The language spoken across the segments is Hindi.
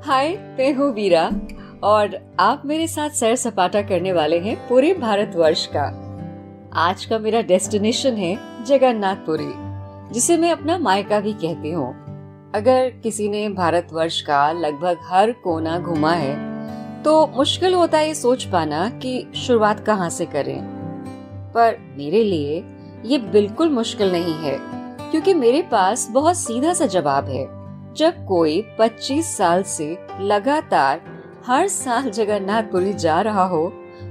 हाय, मैं हूँ वीरा और आप मेरे साथ सैर सपाटा करने वाले हैं पूरे भारतवर्ष का। आज का मेरा डेस्टिनेशन है जगन्नाथपुरी, जिसे मैं अपना मायका भी कहती हूँ। अगर किसी ने भारतवर्ष का लगभग हर कोना घूमा है तो मुश्किल होता है ये सोच पाना कि शुरुआत कहाँ से करें। पर मेरे लिए ये बिल्कुल मुश्किल नहीं है, क्योंकि मेरे पास बहुत सीधा सा जवाब है। जब कोई 25 साल से लगातार हर साल जगन्नाथपुरी जा रहा हो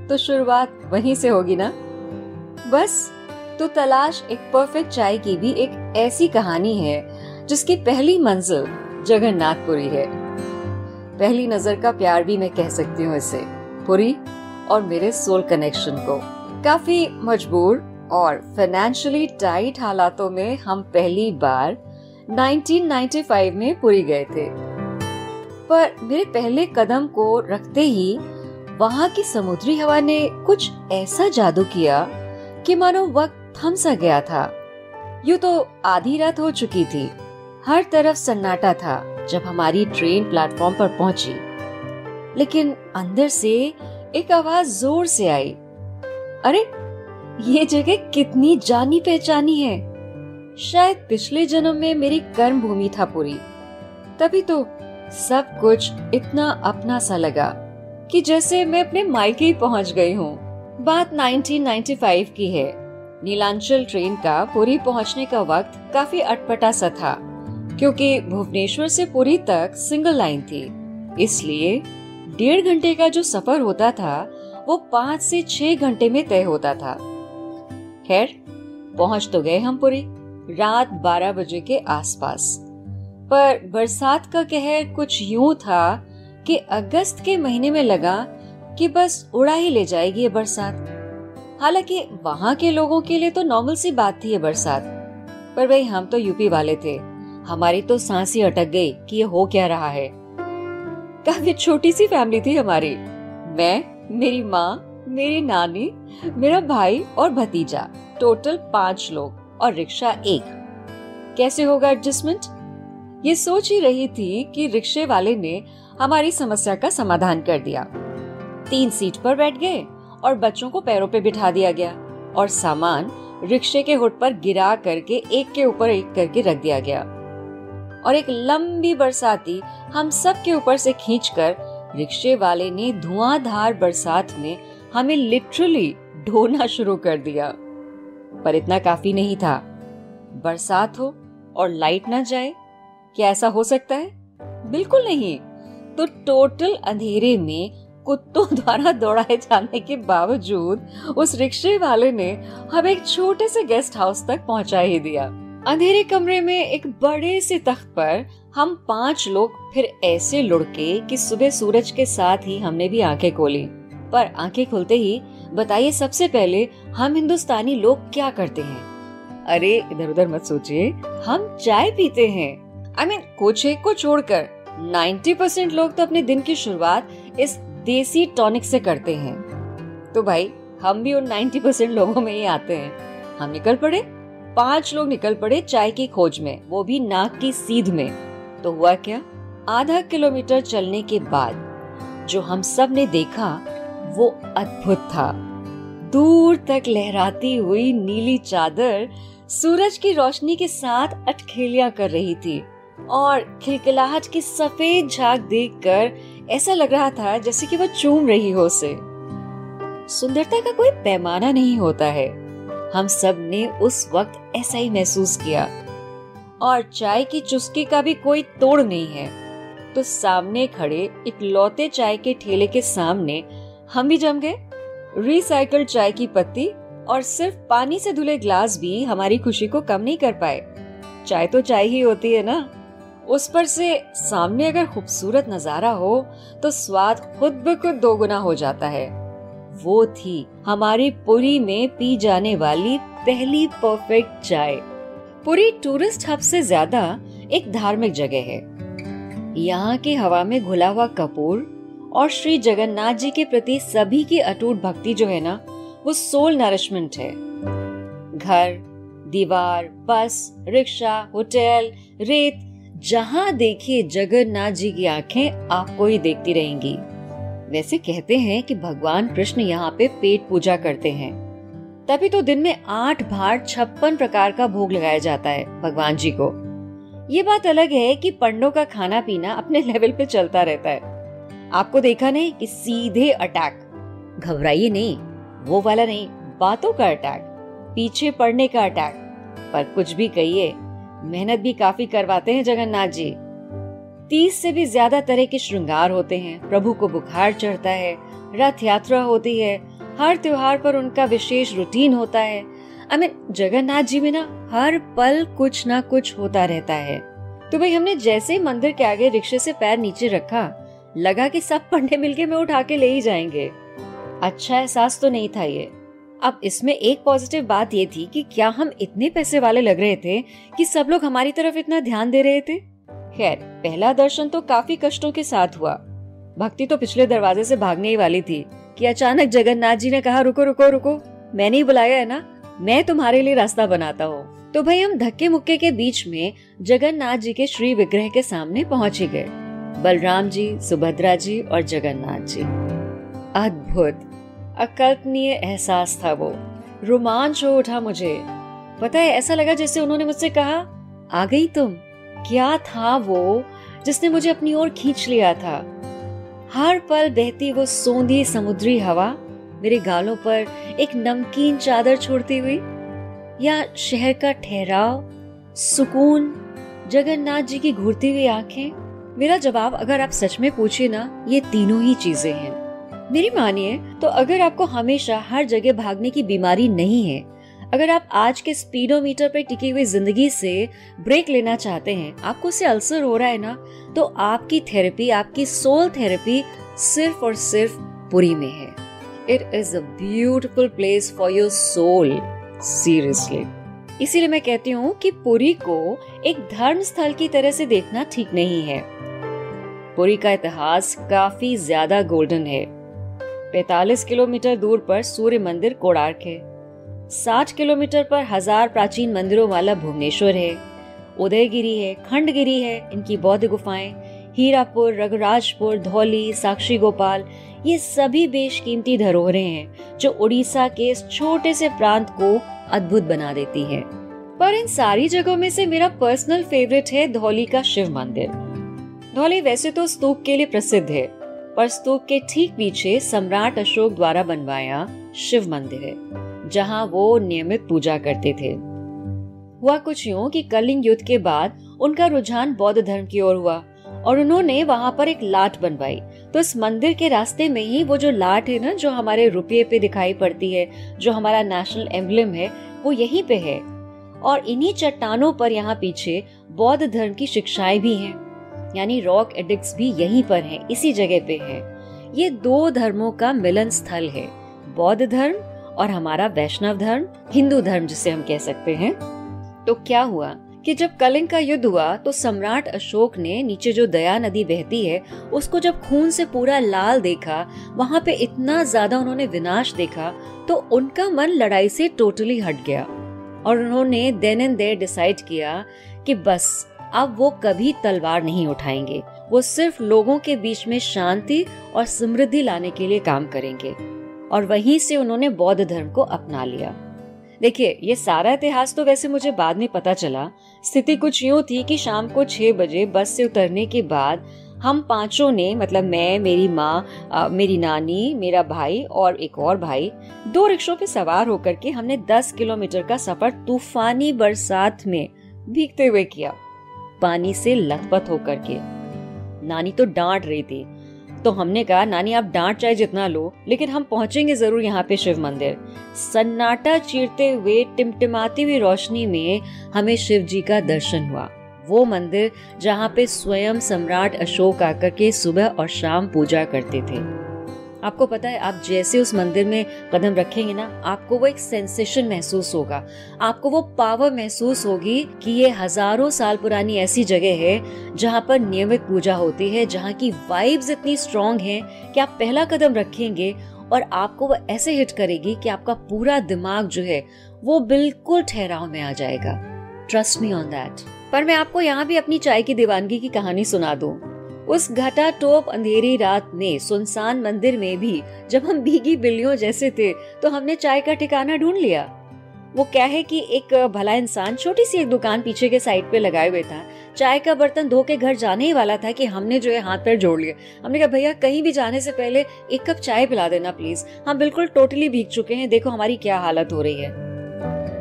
तो शुरुआत वहीं से होगी ना। बस तो तलाश एक परफेक्ट चाय की भी एक ऐसी कहानी है जिसकी पहली मंजिल जगन्नाथपुरी है। पहली नजर का प्यार भी मैं कह सकती हूँ इसे, पुरी और मेरे सोल कनेक्शन को। काफी मजबूर और फाइनेंशियली टाइट हालातों में हम पहली बार 1995 में पुरी गए थे। पर मेरे पहले कदम को रखते ही वहाँ की समुद्री हवा ने कुछ ऐसा जादू किया कि मानो वक्त थम सा गया था। यूं तो आधी रात हो चुकी थी, हर तरफ सन्नाटा था जब हमारी ट्रेन प्लेटफॉर्म पर पहुंची। लेकिन अंदर से एक आवाज जोर से आई, अरे ये जगह कितनी जानी पहचानी है। शायद पिछले जन्म में मेरी कर्म भूमि था पुरी, तभी तो सब कुछ इतना अपना सा लगा कि जैसे मैं अपने मायके ही पहुंच गई हूँ। बात 1995 की है। नीलांचल ट्रेन का पुरी पहुंचने का वक्त काफी अटपटा सा था, क्योंकि भुवनेश्वर से पुरी तक सिंगल लाइन थी। इसलिए 1.5 घंटे का जो सफर होता था वो 5 से 6 घंटे में तय होता था। खैर, पहुंच तो गए हम पुरी रात 12 बजे के आसपास। पर बरसात का कहर कुछ यूं था कि अगस्त के महीने में लगा कि बस उड़ा ही ले जाएगी ये बरसात। हालांकि वहाँ के लोगों के लिए तो नॉर्मल सी बात थी ये बरसात, पर भाई हम तो यूपी वाले थे, हमारी तो सांस ही अटक गई कि ये हो क्या रहा है। काफी छोटी सी फैमिली थी हमारी, मैं, मेरी माँ, मेरी नानी, मेरा भाई और भतीजा, टोटल 5 लोग और रिक्शा 1। कैसे होगा एडजस्टमेंट, ये सोच ही रही थी कि रिक्शे वाले ने हमारी समस्या का समाधान कर दिया। 3 सीट पर बैठ गए और बच्चों को पैरों पे बिठा दिया गया और सामान रिक्शे के हुड पर गिरा करके एक के ऊपर एक करके रख दिया गया। और एक लंबी बरसाती हम सब के ऊपर से खींचकर रिक्शे वाले ने धुआंधार बरसात में हमें लिटरली ढोना शुरू कर दिया। पर इतना काफी नहीं था। बरसात हो और लाइट न जाए, क्या ऐसा हो सकता है? बिल्कुल नहीं। तो टोटल अंधेरे में कुत्तों द्वारा दौड़ाए जाने के बावजूद उस रिक्शे वाले ने हमें एक छोटे से गेस्ट हाउस तक पहुंचा ही दिया। अंधेरे कमरे में एक बड़े से तख्त पर हम 5 लोग फिर ऐसे लुढ़के कि सुबह सूरज के साथ ही हमने भी आंखें खोली। पर आंखें खुलते ही बताइए, सबसे पहले हम हिंदुस्तानी लोग क्या करते हैं? अरे इधर उधर मत सोचिए, हम चाय पीते हैं। I mean, कुछ एक को छोड़कर 90% लोग तो अपने दिन की शुरुआत इस देसी टॉनिक से करते हैं। तो भाई हम भी उन 90% लोगों में ही आते हैं। हम निकल पड़े, 5 लोग निकल पड़े चाय की खोज में, वो भी नाक की सीध में। तो हुआ क्या, आधा किलोमीटर चलने के बाद जो हम सब ने देखा वो अद्भुत था। दूर तक लहराती हुई नीली चादर सूरज की रोशनी के साथ अटखेलियां कर रही थी और खिलखिलाहट की सफेद झाग देखकर ऐसा लग रहा था जैसे कि वो चूम रही हो उसे। सुंदरता का कोई पैमाना नहीं होता है। हम सब ने उस वक्त ऐसा ही महसूस किया। और चाय की चुस्की का भी कोई तोड़ नहीं है। तो सामने खड़े इकलौते चाय के ठेले के सामने हम भी जम गए। रिसाइकल्ड चाय की पत्ती और सिर्फ पानी से धुले ग्लास भी हमारी खुशी को कम नहीं कर पाए। चाय तो चाय ही होती है ना। उस पर से सामने अगर खूबसूरत नजारा हो तो स्वाद खुद ब खुद 2 गुना हो जाता है। वो थी हमारी पुरी में पी जाने वाली पहली परफेक्ट चाय। पुरी टूरिस्ट हब से ज्यादा एक धार्मिक जगह है। यहाँ की हवा में घुला हुआ कपूर और श्री जगन्नाथ जी के प्रति सभी की अटूट भक्ति जो है ना, वो सोल नरिशमेंट है। घर, दीवार, बस, रिक्शा, होटल, रेत, जहाँ देखिए जगन्नाथ जी की आंखें आपको ही देखती रहेंगी। वैसे कहते हैं कि भगवान कृष्ण यहाँ पे पेट पूजा करते हैं, तभी तो दिन में 8 भाट 56 प्रकार का भोग लगाया जाता है भगवान जी को। ये बात अलग है कि पंडों का खाना पीना अपने लेवल पे चलता रहता है। आपको देखा नहीं कि सीधे अटैक, घबराइए नहीं, वो वाला नहीं, बातों का अटैक, पीछे पड़ने का अटैक। पर कुछ भी कहिए, मेहनत भी काफी करवाते हैं जगन्नाथ जी। 30 से भी ज्यादा तरह के श्रृंगार होते हैं, प्रभु को बुखार चढ़ता है, रथ यात्रा होती है, हर त्योहार पर उनका विशेष रूटीन होता है। जगन्नाथ जी में ना हर पल कुछ ना कुछ होता रहता है। तो भाई हमने जैसे ही मंदिर के आगे रिक्शे से पैर नीचे रखा, लगा कि सब पंडे मिलके मैं उठा के ले ही जाएंगे। अच्छा एहसास तो नहीं था ये। अब इसमें एक पॉजिटिव बात ये थी कि क्या हम इतने पैसे वाले लग रहे थे कि सब लोग हमारी तरफ इतना ध्यान दे रहे थे। खैर, पहला दर्शन तो काफी कष्टों के साथ हुआ। भक्ति तो पिछले दरवाजे से भागने ही वाली थी कि अचानक जगन्नाथ जी ने कहा, रुको रुको रुको, मैंने ही बुलाया है ना, मैं तुम्हारे लिए रास्ता बनाता हूँ। तो भाई हम धक्के मुक्के के बीच में जगन्नाथ जी के श्री विग्रह के सामने पहुंच ही गए। बलराम जी, सुभद्रा जी और जगन्नाथ जी। अद्भुत, अकल्पनीय एहसास था वो। रोमांच हो उठा मुझे। पता है, ऐसा लगा जैसे उन्होंने मुझसे कहा, आ गई तुम। क्या था वो जिसने मुझे अपनी ओर खींच लिया था। हर पल बहती वो सोंधी समुद्री हवा मेरे गालों पर एक नमकीन चादर छोड़ती हुई, या शहर का ठहराव, सुकून, जगन्नाथ जी की घूरती हुई आंखें। मेरा जवाब अगर आप सच में पूछिए ना, ये तीनों ही चीजें हैं। मेरी मानिए तो अगर आपको हमेशा हर जगह भागने की बीमारी नहीं है, अगर आप आज के स्पीडोमीटर पर टिकी हुई जिंदगी से ब्रेक लेना चाहते हैं, आपको से अल्सर हो रहा है ना, तो आपकी थेरेपी, आपकी सोल थेरेपी सिर्फ और सिर्फ पुरी में है। It is a beautiful place for your soul, seriously. इसीलिए मैं कहती हूँ कि पुरी को एक धर्म स्थल की तरह से देखना ठीक नहीं है। पुरी का इतिहास काफी ज्यादा गोल्डन है। 45 किलोमीटर दूर पर सूर्य मंदिर कोणार्क है। 60 किलोमीटर पर 1000 प्राचीन मंदिरों वाला भुवनेश्वर है। उदयगिरी है, खंडगिरी है, इनकी बौद्ध गुफाएं, हीरापुर, रघुराजपुर, धौली, साक्षी गोपाल, ये सभी बेशकीमती धरोहरें हैं जो उड़ीसा के इस छोटे से प्रांत को अद्भुत बना देती हैं। पर इन सारी जगहों में से मेरा पर्सनल फेवरेट है धौली का शिव मंदिर। धौली वैसे तो स्तूप के लिए प्रसिद्ध है, पर स्तूप के ठीक पीछे सम्राट अशोक द्वारा बनवाया शिव मंदिर है, जहाँ वो नियमित पूजा करते थे। हुआ कुछ यूं कि कलिंग युद्ध के बाद उनका रुझान बौद्ध धर्म की ओर हुआ और उन्होंने वहाँ पर एक लाट बनवाई। तो इस मंदिर के रास्ते में ही वो जो लाट है ना, जो हमारे रुपये पे दिखाई पड़ती है, जो हमारा नेशनल एम्बलम है, वो यहीं पे है। और इन्हीं चट्टानों पर यहाँ पीछे बौद्ध धर्म की शिक्षाएं भी हैं, यानी रॉक एडिक्ट्स भी यहीं पर हैं, इसी जगह पे है। ये दो धर्मों का मिलन स्थल है, बौद्ध धर्म और हमारा वैष्णव धर्म, हिंदू धर्म जिसे हम कह सकते हैं। तो क्या हुआ कि जब कलिंग का युद्ध हुआ तो सम्राट अशोक ने नीचे जो दया नदी बहती है उसको जब खून से पूरा लाल देखा, वहाँ पे इतना ज्यादा उन्होंने विनाश देखा, तो उनका मन लड़ाई से टोटली हट गया और उन्होंने देन एंड देयर डिसाइड किया कि बस अब वो कभी तलवार नहीं उठाएंगे, वो सिर्फ लोगों के बीच में शांति और समृद्धि लाने के लिए काम करेंगे। और वहीं से उन्होंने बौद्ध धर्म को अपना लिया। देखिए, ये सारा इतिहास तो वैसे मुझे बाद में पता चला। स्थिति कुछ यूं थी कि शाम को 6 बजे बस से उतरने के बाद हम पांचों ने, मतलब मैं, मेरी माँ, मेरी नानी, मेरा भाई और एक और भाई, 2 रिक्शों पे सवार होकर के हमने 10 किलोमीटर का सफर तूफानी बरसात में भीगते हुए किया, पानी से लथपथ होकर के। नानी तो डांट रही थी, तो हमने कहा, नानी आप डांट चाहे जितना लो, लेकिन हम पहुंचेंगे जरूर यहाँ पे शिव मंदिर। सन्नाटा चीरते हुए, टिमटिमाती हुई रोशनी में हमें शिव जी का दर्शन हुआ। वो मंदिर जहाँ पे स्वयं सम्राट अशोक आकर के सुबह और शाम पूजा करते थे। आपको पता है, आप जैसे उस मंदिर में कदम रखेंगे ना, आपको वो एक सेंसेशन महसूस होगा, आपको वो पावर महसूस होगी कि ये हजारों साल पुरानी ऐसी जगह है जहाँ पर नियमित पूजा होती है, जहाँ की वाइब्स इतनी स्ट्रॉन्ग हैं कि आप पहला कदम रखेंगे और आपको वो ऐसे हिट करेगी कि आपका पूरा दिमाग जो है वो बिल्कुल ठहराव में आ जाएगा। Trust me on that. पर मैं आपको यहाँ भी अपनी चाय की दीवानगी की कहानी सुना दूं। उस घटा टोप अंधेरी रात में सुनसान मंदिर में भी जब हम भीगी बिल्लियों जैसे थे तो हमने चाय का ठिकाना ढूंढ लिया। वो क्या है कि एक भला इंसान छोटी सी एक दुकान पीछे के साइड पे लगाए हुए था, चाय का बर्तन धो के घर जाने ही वाला था कि हमने जो है हाथ पैर जोड़ लिए। हमने कहा भैया कहीं भी जाने से पहले एक कप चाय पिला देना प्लीज, हम बिल्कुल टोटली भीग चुके हैं, देखो हमारी क्या हालत हो रही है।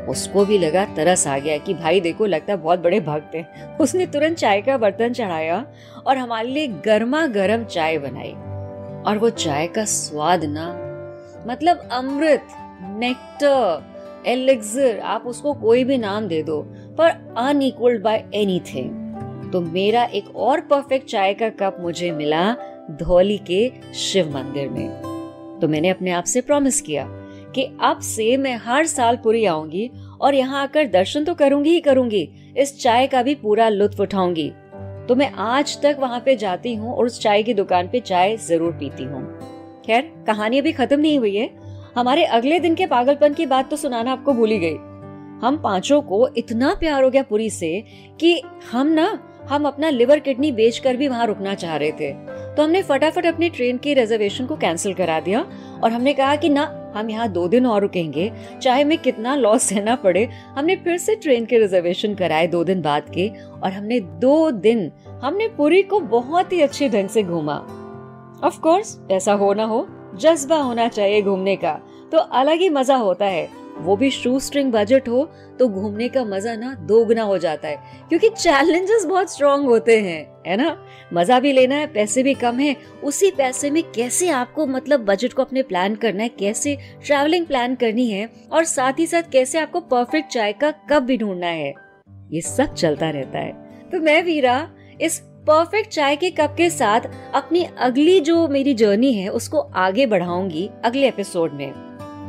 उसको भी लगा तरस आ गया कि भाई देखो लगता है बहुत बड़े भक्त हैं। उसने तुरंत चाय का बर्तन चढ़ाया और हमारे लिए गर्मा गर्म चाय बनाई। और वो चाय का स्वाद ना मतलब अमृत, नेक्टर, एलिक्सिर, आप उसको कोई भी नाम दे दो, पर अनइक्वल्ड बाय एनीथिंग। तो मेरा एक और परफेक्ट चाय का कप मुझे मिला धौली के शिव मंदिर में। तो मैंने अपने आप से प्रॉमिस किया कि अब से मैं हर साल पुरी आऊंगी और यहाँ आकर दर्शन तो करूंगी ही करूंगी, इस चाय का भी पूरा लुत्फ उठाऊंगी। तो मैं आज तक वहाँ पे जाती हूँ और उस चाय की दुकान पे चाय जरूर पीती हूँ। खैर कहानी अभी खत्म नहीं हुई है। हमारे अगले दिन के पागलपन की बात तो सुनाना आपको भूल ही गई। हम पांचों को इतना प्यार हो गया पुरी से कि हम अपना लिवर किडनी बेचकर भी वहाँ रुकना चाह रहे थे। तो हमने फटाफट अपनी ट्रेन की रिजर्वेशन को कैंसिल करा दिया और हमने कहा कि ना, हम यहाँ 2 दिन और रुकेंगे, चाहे हमें कितना लॉस सहना पड़े। हमने फिर से ट्रेन के रिजर्वेशन कराए 2 दिन बाद के और हमने 2 दिन हमने पुरी को बहुत ही अच्छे ढंग से घूमा। ऑफ कोर्स ऐसा हो ना हो, जज्बा होना चाहिए घूमने का, तो अलग ही मजा होता है। वो भी शू स्ट्रिंग बजट हो तो घूमने का मजा ना दोगुना हो जाता है, क्योंकि चैलेंजेस बहुत स्ट्रॉन्ग होते हैं, है ना। मजा भी लेना है, पैसे भी कम है, उसी पैसे में कैसे आपको मतलब बजट को अपने प्लान करना है, कैसे ट्रैवलिंग प्लान करनी है और साथ ही साथ कैसे आपको परफेक्ट चाय का कप भी ढूंढना है, ये सब चलता रहता है। तो मैं वीरा इस परफेक्ट चाय के कप के साथ अपनी अगली जो मेरी जर्नी है उसको आगे बढ़ाऊंगी अगले एपिसोड में।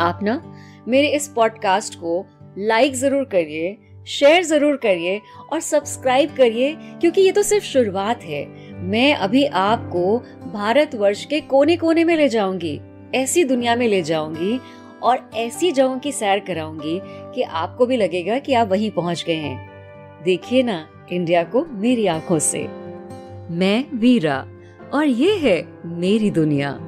आप ना मेरे इस पॉडकास्ट को लाइक जरूर करिए, शेयर जरूर करिए और सब्सक्राइब करिए, क्योंकि ये तो सिर्फ शुरुआत है। मैं अभी आपको भारतवर्ष के कोने कोने में ले जाऊंगी, ऐसी दुनिया में ले जाऊंगी और ऐसी जगहों की सैर कराऊंगी कि आपको भी लगेगा कि आप वहीं पहुंच गए हैं। देखिए ना इंडिया को मेरी आंखों से। मैं वीरा और ये है मेरी दुनिया।